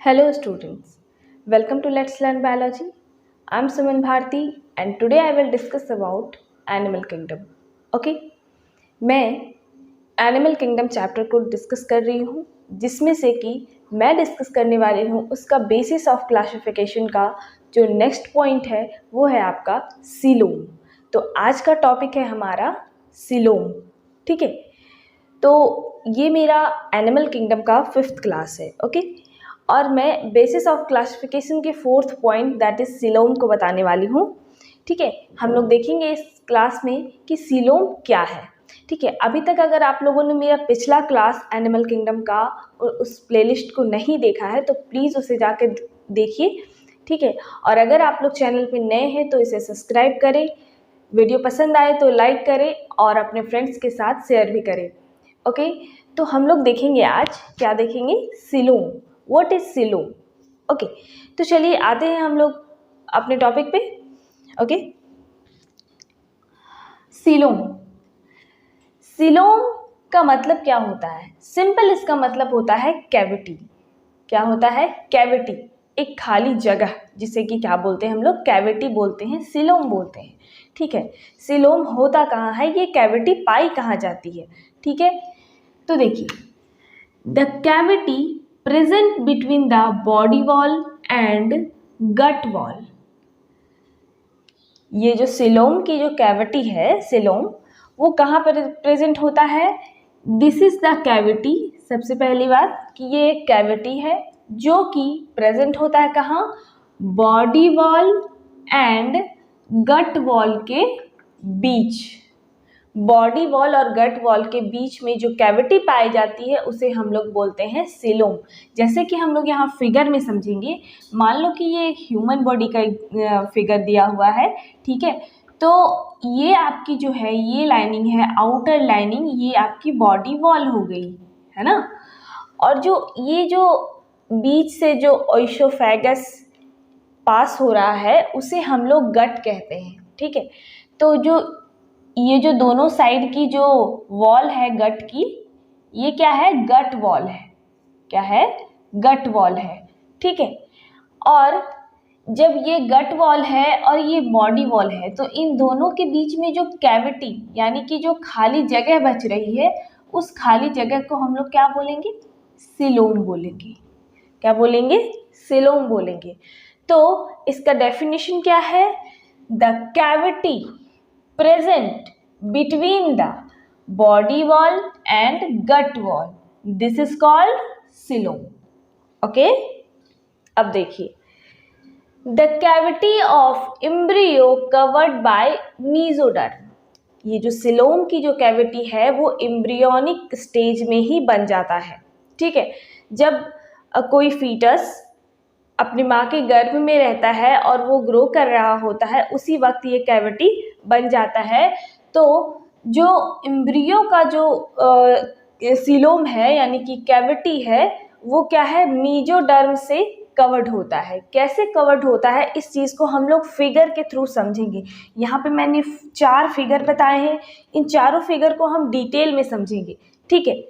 Hello students, welcome to Let's Learn Biology. I'm Suman Bharti and today I will discuss about Animal Kingdom. Okay? मैं animal kingdom chapter को discuss कर रही हूँ जिसमें से कि मैं डिस्कस करने वाली हूँ उसका बेसिस ऑफ क्लासिफिकेशन का जो नेक्स्ट पॉइंट है वो है आपका सीलोम। तो आज का टॉपिक है हमारा सीलोम। ठीक है, तो ये मेरा एनिमल किंगडम का 5th क्लास है। ओके, और मैं बेसिस ऑफ क्लासिफिकेशन के 4th point that is coelom को बताने वाली हूँ। ठीक है, हम लोग देखेंगे इस क्लास में कि सीलोम क्या है। ठीक है, अभी तक अगर आप लोगों ने मेरा पिछला क्लास एनिमल किंगडम का उस प्लेलिस्ट को नहीं देखा है तो प्लीज़ उसे जाकर देखिए। ठीक है, और अगर आप लोग चैनल पे नए हैं तो इसे सब्सक्राइब करें, वीडियो पसंद आए तो लाइक करें और अपने फ्रेंड्स के साथ शेयर भी करें। ओके, तो हम लोग देखेंगे आज क्या देखेंगे, coelom. What is coelom? Okay, तो चलिए आते हैं हम लोग अपने टॉपिक पे। Okay, coelom. सीलोम का मतलब क्या होता है? सिंपल इसका मतलब होता है कैविटी। क्या होता है? कैविटी, एक खाली जगह जिसे कि क्या बोलते हैं हम लोग, कैविटी बोलते हैं, सीलोम बोलते हैं। ठीक है, सीलोम होता कहाँ है, ये कैविटी पाई कहाँ जाती है? ठीक है, तो देखिए, the cavity present between the body wall and gut wall. ये जो सीलोम की जो कैविटी है, सीलोम, वो कहाँ पर प्रेजेंट होता है? This is the cavity. सबसे पहली बात कि ये एक कैविटी है जो कि प्रेजेंट होता है कहाँ? Body wall and gut wall के बीच। बॉडी वॉल और गट वॉल के बीच में जो कैविटी पाई जाती है उसे हम लोग बोलते हैं सीलोम। जैसे कि हम लोग यहाँ फिगर में समझेंगे, मान लो कि ये ह्यूमन बॉडी का फिगर दिया हुआ है। ठीक है, तो ये आपकी जो है ये लाइनिंग है, आउटर लाइनिंग, ये आपकी बॉडी वॉल हो गई है ना। और जो ये जो बीच से जो ओइसोफेगस पास हो रहा है उसे हम लोग गट कहते हैं। ठीक है, तो जो ये जो दोनों साइड की जो वॉल है गट की, ये क्या है? गट वॉल है। क्या है? गट वॉल है। ठीक है, और जब ये गट वॉल है और ये बॉडी वॉल है तो इन दोनों के बीच में जो कैविटी यानी कि जो खाली जगह बच रही है उस खाली जगह को हम लोग क्या बोलेंगे? सीलोम बोलेंगे। क्या बोलेंगे? सीलोम बोलेंगे। तो इसका डेफिनेशन क्या है? The cavity present between the body wall and gut wall, this is called coelom. Okay, अब देखिए, the cavity of embryo covered by mesoderm। ये जो सीलोम की जो कैविटी है वो एम्ब्रियोनिक स्टेज में ही बन जाता है। ठीक है, जब कोई फीटस अपनी माँ के गर्भ में रहता है और वो ग्रो कर रहा होता है उसी वक्त ये कैविटी बन जाता है। तो जो एम्ब्रियो का जो सीलोम है यानी कि कैविटी है वो क्या है? मेसोडर्म से कवर्ड होता है। कैसे कवर्ड होता है इस चीज़ को हम लोग फिगर के थ्रू समझेंगे। यहाँ पे मैंने 4 फिगर बताए हैं, इन चारों फिगर को हम डिटेल में समझेंगे। ठीक है,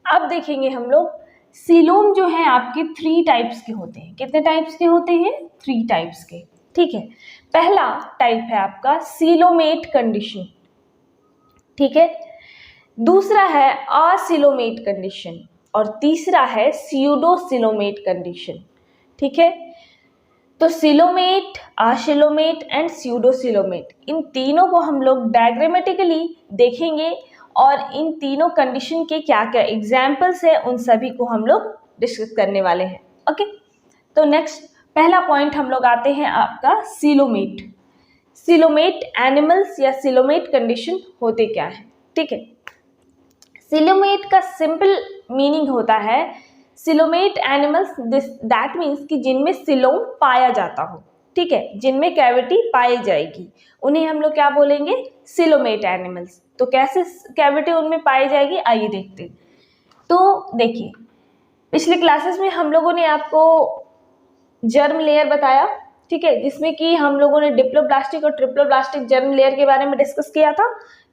अब देखेंगे हम लोग सीलोम जो है आपके 3 टाइप्स के होते हैं। कितने टाइप्स के होते हैं? 3 टाइप्स के। ठीक है, पहला टाइप है आपका सीलोमेट कंडीशन। ठीक है, दूसरा है असीलोमेट कंडीशन और तीसरा है स्यूडोसीलोमेट कंडीशन। ठीक है, तो सीलोमेट, असीलोमेट एंड स्यूडोसीलोमेट, इन तीनों को हम लोग डायग्रामेटिकली देखेंगे और इन तीनों कंडीशन के क्या क्या एग्जाम्पल्स है उन सभी को हम लोग डिस्कस करने वाले हैं। ओके, तो नेक्स्ट पहला पॉइंट हम लोग आते हैं आपका सीलोमेट। सीलोमेट एनिमल्स या सीलोमेट कंडीशन होते क्या है? ठीक है, सीलोमेट का सिंपल मीनिंग होता है सीलोमेट एनिमल्स दैट मीन्स कि जिनमें सीलोम पाया जाता हो। ठीक है, जिनमें कैविटी पाई जाएगी उन्हें हम लोग क्या बोलेंगे? Coelomate animals. तो कैसे कैविटी उनमें पाई जाएगी आइए देखते हैं। तो देखिए, पिछले क्लासेस में हम लोगों ने आपको जर्म लेयर बताया। ठीक है, जिसमें कि हम लोगों ने डिप्लोब्लास्टिक और ट्रिप्लोब्लास्टिक जर्म लेयर के बारे में डिस्कस किया था।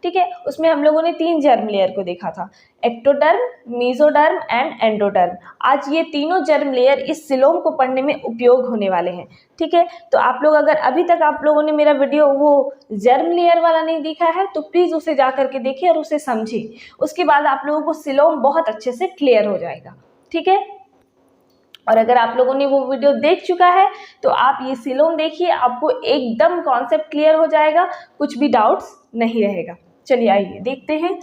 ठीक है, उसमें हम लोगों ने 3 जर्म लेयर को देखा था, एक्टोडर्म, मेसोडर्म एंड एंडोडर्म। आज ये तीनों जर्म लेयर इस सिलोम को पढ़ने में उपयोग होने वाले हैं। ठीक है, तो आप लोग अगर अभी तक आप लोगों ने मेरा वीडियो वो जर्म लेयर वाला नहीं देखा है तो प्लीज़ उसे जा करके देखिए और उसे समझिए, उसके बाद आप लोगों को सिलोम बहुत अच्छे से क्लियर हो जाएगा। ठीक है, और अगर आप लोगों ने वो वीडियो देख चुका है तो आप ये सिलोम देखिए, आपको एकदम कॉन्सेप्ट क्लियर हो जाएगा, कुछ भी डाउट्स नहीं रहेगा। चलिए आइए देखते हैं।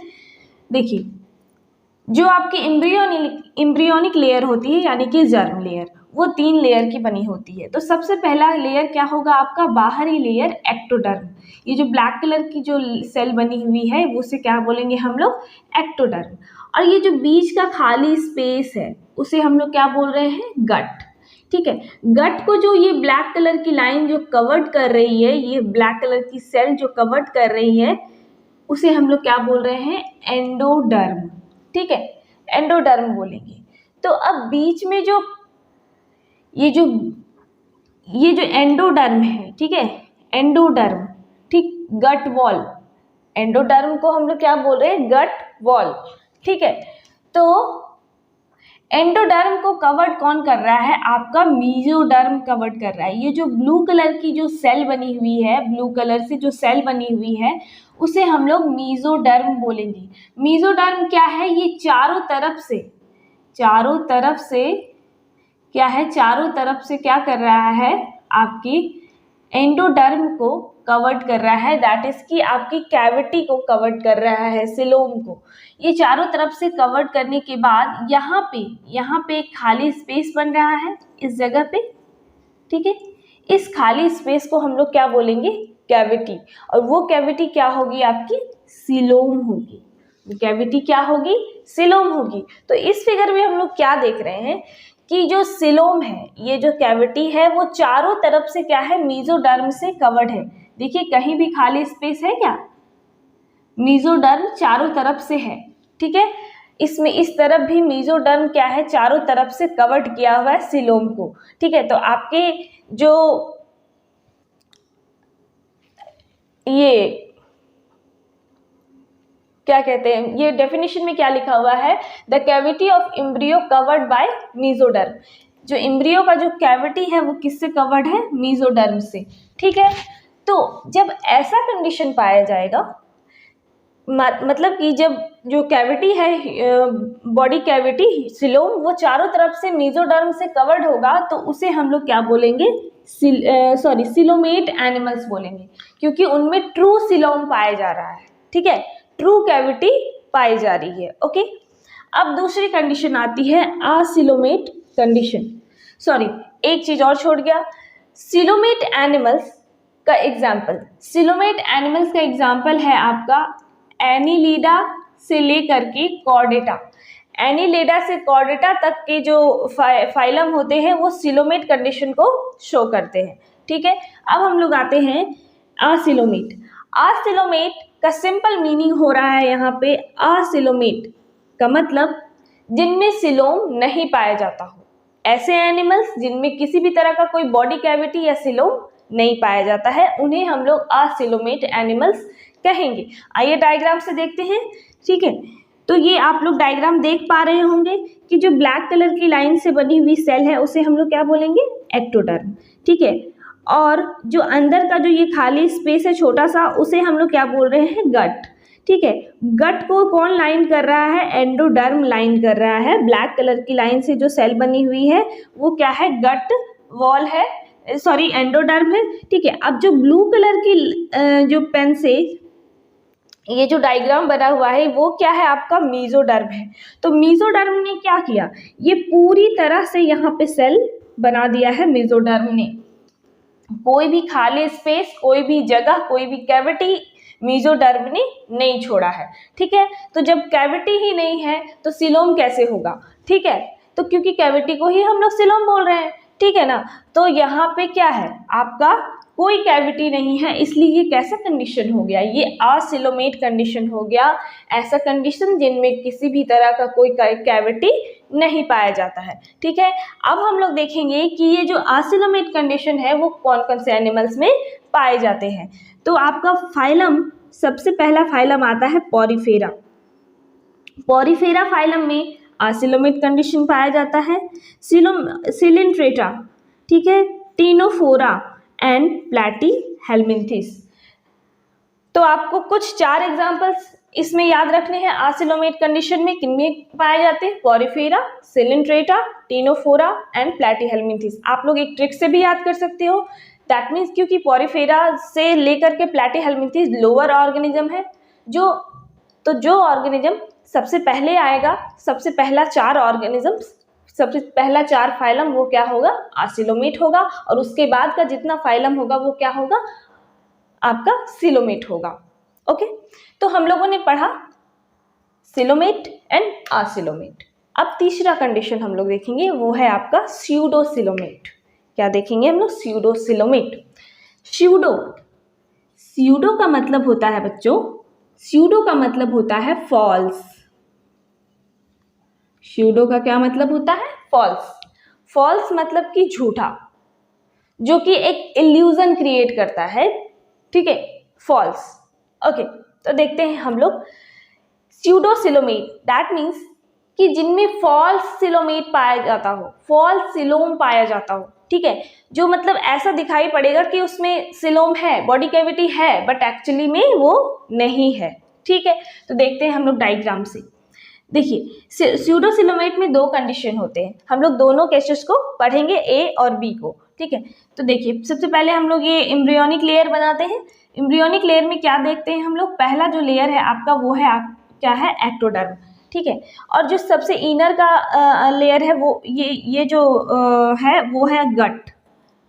देखिए, जो आपकी इम्ब्रियोनिक लेयर होती है यानी कि जर्म लेयर, वो 3 लेयर की बनी होती है। तो सबसे पहला लेयर क्या होगा आपका, बाहरी लेयर एक्टोडर्म। ये जो ब्लैक कलर की जो सेल बनी हुई है वो उसे क्या बोलेंगे हम लोग, एक्टोडर्म। और ये जो बीच का खाली स्पेस है उसे हम लोग क्या बोल रहे हैं, गट। ठीक है, गट को जो ये ब्लैक कलर की लाइन जो कवर्ड कर रही है, ये ब्लैक कलर की सेल जो कवर्ड कर रही है उसे हम लोग क्या बोल रहे हैं, एंडोडर्म। ठीक है, एंडोडर्म बोलेंगे। तो अब बीच में जो ये जो एंडोडर्म है, ठीक है, एंडोडर्म, ठीक, गट वॉल, एंडोडर्म को हम लोग क्या बोल रहे हैं, गट वॉल। ठीक है, तो एंडोडर्म को कवर्ड कौन कर रहा है, आपका मेसोडर्म कवर्ड कर रहा है। ये जो ब्लू कलर की जो सेल बनी हुई है, ब्लू कलर से जो सेल बनी हुई है उसे हम लोग मेसोडर्म बोलेंगे। मेसोडर्म क्या है, ये चारों तरफ से क्या है, चारों तरफ से क्या कर रहा है, आपकी एंडोडर्म को कवर्ड कर रहा है, दैट इज कि आपकी कैविटी को कवर्ड कर रहा है, सिलोम को। ये चारों तरफ से कवर्ड करने के बाद यहाँ पे एक खाली स्पेस बन रहा है इस जगह पे। ठीक है, इस खाली स्पेस को हम लोग क्या बोलेंगे, कैविटी। और वो कैविटी क्या होगी, आपकी सिलोम होगी। कैविटी क्या होगी, सिलोम होगी। तो इस फिगर में हम लोग क्या देख रहे हैं कि जो सिलोम है, ये जो कैविटी है वो चारों तरफ से क्या है, मेसोडर्म से कवर्ड है। देखिए कहीं भी खाली स्पेस है क्या, मेसोडर्म चारों तरफ से है। ठीक है, इसमें इस तरफ भी मेसोडर्म क्या है, चारों तरफ से कवर्ड किया हुआ है सिलोम को। ठीक है, तो आपके जो ये क्या कहते हैं, ये डेफिनेशन में क्या लिखा हुआ है, the cavity of embryo covered by mesoderm. जो एम्ब्रियो का जो कैविटी है वो किससे कवर्ड है, मेसोडर्म से। ठीक है, तो जब ऐसा कंडीशन पाया जाएगा, मतलब कि जब जो कैविटी है, बॉडी कैविटी सिलोम, वो चारों तरफ से मेसोडर्म से कवर्ड होगा, तो उसे हम लोग क्या बोलेंगे, सिलोमेट एनिमल्स बोलेंगे, क्योंकि उनमें ट्रू सिलोम पाया जा रहा है। ठीक है, ट्रू कैविटी पाई जा रही है। ओके, अब दूसरी कंडीशन आती है असिलोमेट कंडीशन। सॉरी, एक चीज और छोड़ गया, सिलोमेट एनिमल्स का एग्जाम्पल। सिलोमेट एनिमल्स का एग्जाम्पल है आपका एनिलिडा से लेकर के कॉर्डेटा। एनिलिडा से कॉर्डेटा तक के जो फाइलम होते हैं वो सिलोमेट कंडीशन को शो करते हैं। ठीक है, अब हम लोग आते हैं असिलोमेट। असिलोमेट का सिंपल मीनिंग हो रहा है यहाँ पे, असिलोमेट का मतलब जिनमें सिलोम नहीं पाया जाता हो, ऐसे एनिमल्स जिनमें किसी भी तरह का कोई बॉडी कैविटी या सिलोम नहीं पाया जाता है, उन्हें हम लोग असिलोमेट एनिमल्स कहेंगे। आइए डायग्राम से देखते हैं। ठीक है, तो ये आप लोग डायग्राम देख पा रहे होंगे कि जो ब्लैक कलर की लाइन से बनी हुई सेल है उसे हम लोग क्या बोलेंगे, एक्टोडर्म। ठीक है, और जो अंदर का जो ये खाली स्पेस है छोटा सा, उसे हम लोग क्या बोल रहे हैं, गट। ठीक है, गट को कौन लाइन कर रहा है, एंडोडर्म लाइन कर रहा है। ब्लैक कलर की लाइन से जो सेल बनी हुई है वो क्या है, गट वॉल है, सॉरी एंडोडर्म है। ठीक है, अब जो ब्लू कलर की जो पेन से ये जो डायग्राम बना हुआ है वो क्या है, आपका मेसोडर्म है। तो मेसोडर्म ने क्या किया, ये पूरी तरह से यहाँ पे सेल बना दिया है मेसोडर्म ने। कोई भी खाली स्पेस, कोई भी जगह, कोई भी कैविटी मेसोडर्म ने नहीं छोड़ा है। ठीक है, तो जब कैविटी ही नहीं है तो सिलोम कैसे होगा। ठीक है, तो क्योंकि कैविटी को ही हम लोग सिलोम बोल रहे हैं, ठीक है ना, तो यहाँ पे क्या है, आपका कोई कैविटी नहीं है, इसलिए ये कैसा कंडीशन हो गया, ये असिलोमेट कंडीशन हो गया। ऐसा कंडीशन जिनमें किसी भी तरह का कोई कैविटी नहीं पाया जाता है। ठीक है, अब हम लोग देखेंगे कि ये जो आसिलोमेट कंडीशन है वो कौन कौन से एनिमल्स में पाए जाते हैं। तो आपका फाइलम, सबसे पहला फाइलम आता है पॉरीफेरा। पॉरीफेरा फाइलम में आसिलोमेट कंडीशन पाया जाता है। सिलिंट्रेटा, ठीक है, टीनोफोरा एंड प्लैटीहेल्मिन्थिस। तो आपको कुछ 4 एग्जांपल्स इसमें याद रखने हैं। आसिलोमेट कंडीशन में किनमें पाए जाते हैं? Porifera, Coelenterata, Ctenophora and Platyhelminthes. आप लोग एक ट्रिक से भी याद कर सकते हो, दैट मीन्स क्योंकि पॉरीफेरा से लेकर के प्लैटीहेल्मिन्थिस लोअर ऑर्गेनिज्म है, जो ऑर्गेनिज्म सबसे पहले आएगा, सबसे पहला 4 ऑर्गेनिज्म, सबसे पहला 4 फाइलम वो क्या होगा? आसिलोमेट होगा, और उसके बाद का जितना फाइलम होगा वो क्या होगा? आपका सिलोमेट होगा। ओके, तो हम लोगों ने पढ़ा सिलोमेट एंड आसिलोमेट। अब तीसरा कंडीशन हम लोग देखेंगे, वो है आपका स्यूडोसिलोमेट। क्या देखेंगे हम लोग? स्यूडोसिलोमेट। स्यूडो का मतलब होता है बच्चों, स्यूडो का मतलब होता है फॉल्स। स्यूडो का क्या मतलब होता है? फॉल्स। फॉल्स मतलब कि झूठा, जो कि एक इल्यूजन क्रिएट करता है। ठीक है, फॉल्स। ओके, तो देखते हैं हम लोग स्यूडोसिलोमेट, दैट मीन्स कि जिनमें फॉल्स सिलोमेट पाया जाता हो, फॉल्स सिलोम पाया जाता हो। ठीक है, जो मतलब ऐसा दिखाई पड़ेगा कि उसमें सिलोम है, बॉडी कैविटी है, बट एक्चुअली में वो नहीं है। ठीक है, तो देखते हैं हम लोग डायग्राम से। देखिए, स्यूडोसिलोमेट में 2 कंडीशन होते हैं। हम लोग दोनों केसेस को पढ़ेंगे, ए और बी को। ठीक है, तो देखिए, सबसे पहले हम लोग ये एम्ब्रियोनिक लेयर बनाते हैं। एम्ब्रियोनिक लेयर में क्या देखते हैं हम लोग? पहला जो लेयर है आपका वो है क्या है? एक्टोडर्म। ठीक है, और जो सबसे इनर का लेयर है वो ये जो है वो है गट।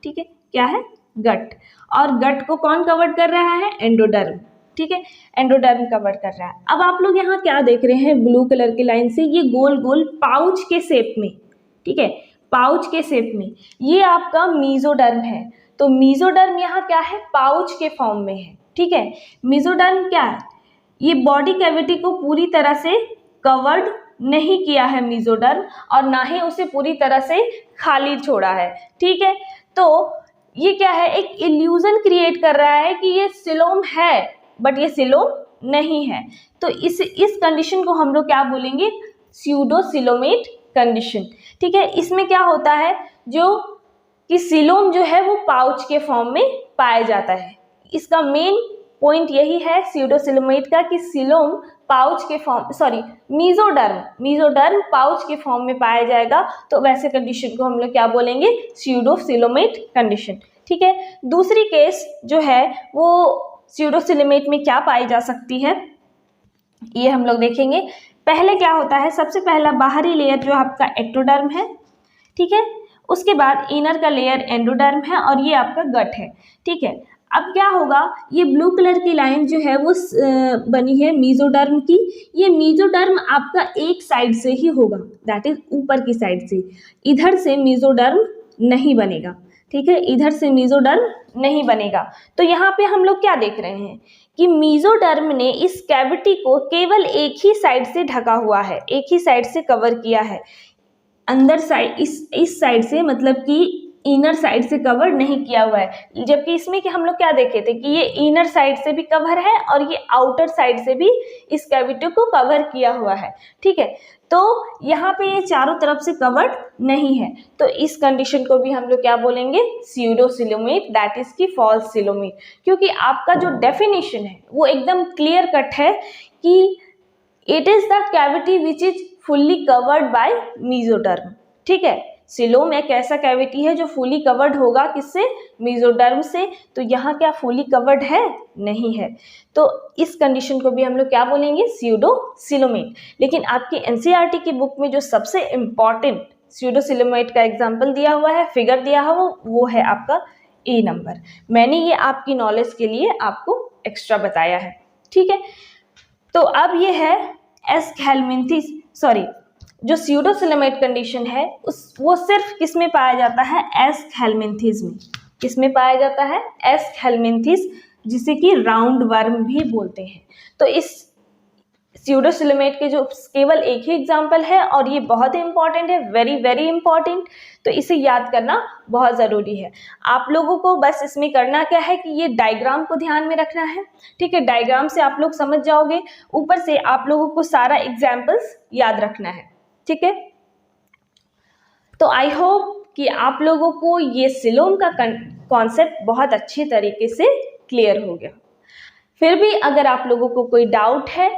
ठीक है, क्या है? गट। और गट को कौन कवर कर रहा है? एंडोडर्म। ठीक है, एंडोडर्म कवर कर रहा है। अब आप लोग यहाँ क्या देख रहे हैं? ब्लू कलर की लाइन से ये गोल गोल पाउच के शेप में, ठीक है, पाउच के शेप में, ये आपका मीजोडर्म है। तो मीजोडर्म यहाँ क्या है? पाउच के फॉर्म में है। ठीक है, मीजोडर्म क्या है? ये बॉडी कैविटी को पूरी तरह से कवर्ड नहीं किया है मीजोडर्म, और ना ही उसे पूरी तरह से खाली छोड़ा है। ठीक है, तो ये क्या है? एक इल्यूजन क्रिएट कर रहा है कि ये सिलोम है, बट ये सिलोम नहीं है। तो इस कंडीशन को हम लोग क्या बोलेंगे? Pseudocoelomate condition. ठीक है, इसमें क्या होता है, जो कि सिलोम जो है वो पाउच के फॉर्म में पाया जाता है। इसका मेन पॉइंट यही है स्यूडोसिलोमेट का कि सिलोम पाउच के फॉर्म, मीजोडर्म पाउच के फॉर्म में पाया जाएगा। तो वैसे कंडीशन को हम लोग क्या बोलेंगे? Pseudocoelomate condition. ठीक है, दूसरी केस जो है वो स्यूडोसिलोमेट में क्या पाई जा सकती है, ये हम लोग देखेंगे। पहले क्या होता है? सबसे पहला बाहरी लेयर जो आपका एक्टोडर्म है। ठीक है, उसके बाद इनर का लेयर एंडोडर्म है, और ये आपका गट है। ठीक है, अब क्या होगा? ये ब्लू कलर की लाइन जो है वो बनी है मीजोडर्म की। ये मीजोडर्म आपका एक साइड से ही होगा, दैट इज ऊपर की साइड से। इधर से मीजोडर्म नहीं बनेगा। ठीक है, इधर से मीजोडर्म नहीं बनेगा। तो यहाँ पे हम लोग क्या देख रहे हैं कि मीजोडर्म ने इस कैविटी को केवल एक ही साइड से ढका हुआ है, एक ही साइड से कवर किया है। अंदर साइड, इस साइड से, मतलब कि इनर साइड से कवर नहीं किया हुआ है। जबकि इसमें कि हम लोग क्या देखे थे कि ये इनर साइड से भी कवर है, और ये आउटर साइड से भी इस कैविटी को कवर किया हुआ है। ठीक है, तो यहाँ पे ये चारों तरफ से कवर्ड नहीं है। तो इस कंडीशन को भी हम लोग क्या बोलेंगे? स्यूडोसिलोमेट, दैट इज की फॉल्स सिलोमेट। क्योंकि आपका जो डेफिनेशन है वो एकदम क्लियर कट है कि it is the cavity which is fully covered by mesoderm. ठीक है, सिलोम एक ऐसा कैविटी है जो फुली कवर्ड होगा, किससे? मीजोडर्म से। तो यहाँ क्या फुली कवर्ड है? नहीं है। तो इस कंडीशन को भी हम लोग क्या बोलेंगे? स्यूडोसिलोमेट। लेकिन आपकी एनसीईआरटी की बुक में जो सबसे इम्पॉर्टेंट स्यूडोसिलोमेट का एग्जाम्पल दिया हुआ है, फिगर दिया हुआ, वो है आपका ए नंबर। मैंने ये आपकी नॉलेज के लिए आपको एक्स्ट्रा बताया है। ठीक है, तो अब ये है एस्कहेलमिन्थिस, जो स्यूडोसिलोमेट कंडीशन है वो सिर्फ किस में पाया जाता है? एस्कहेलमिन्थिस में। किस में पाया जाता है? एस्कहेलमिन्थिस, जिसे कि राउंड वर्म भी बोलते हैं। तो इस स्यूडोसिलोमेट के जो केवल एक ही एग्जाम्पल है और ये बहुत ही इंपॉर्टेंट है, वेरी वेरी इंपॉर्टेंट, तो इसे याद करना बहुत ज़रूरी है। आप लोगों को बस इसमें करना क्या है कि ये डायग्राम को ध्यान में रखना है, ठीक है। डायग्राम से आप लोग समझ जाओगे, ऊपर से आप लोगों को सारा एग्जाम्पल्स याद रखना है, ठीक है। तो आई होप कि आप लोगों को ये सिलोम का कॉन्सेप्ट बहुत अच्छी तरीके से क्लियर हो गया। फिर भी अगर आप लोगों को कोई डाउट है,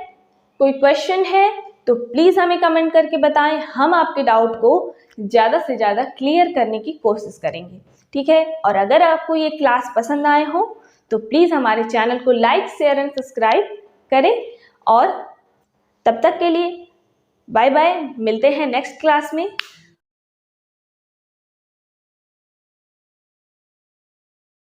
कोई क्वेश्चन है, तो प्लीज़ हमें कमेंट करके बताएं, हम आपके डाउट को ज़्यादा से ज़्यादा क्लियर करने की कोशिश करेंगे, ठीक है। और अगर आपको ये क्लास पसंद आए हो तो प्लीज़ हमारे चैनल को लाइक, शेयर एंड सब्सक्राइब करें। और तब तक के लिए बाय बाय, मिलते हैं नेक्स्ट क्लास में।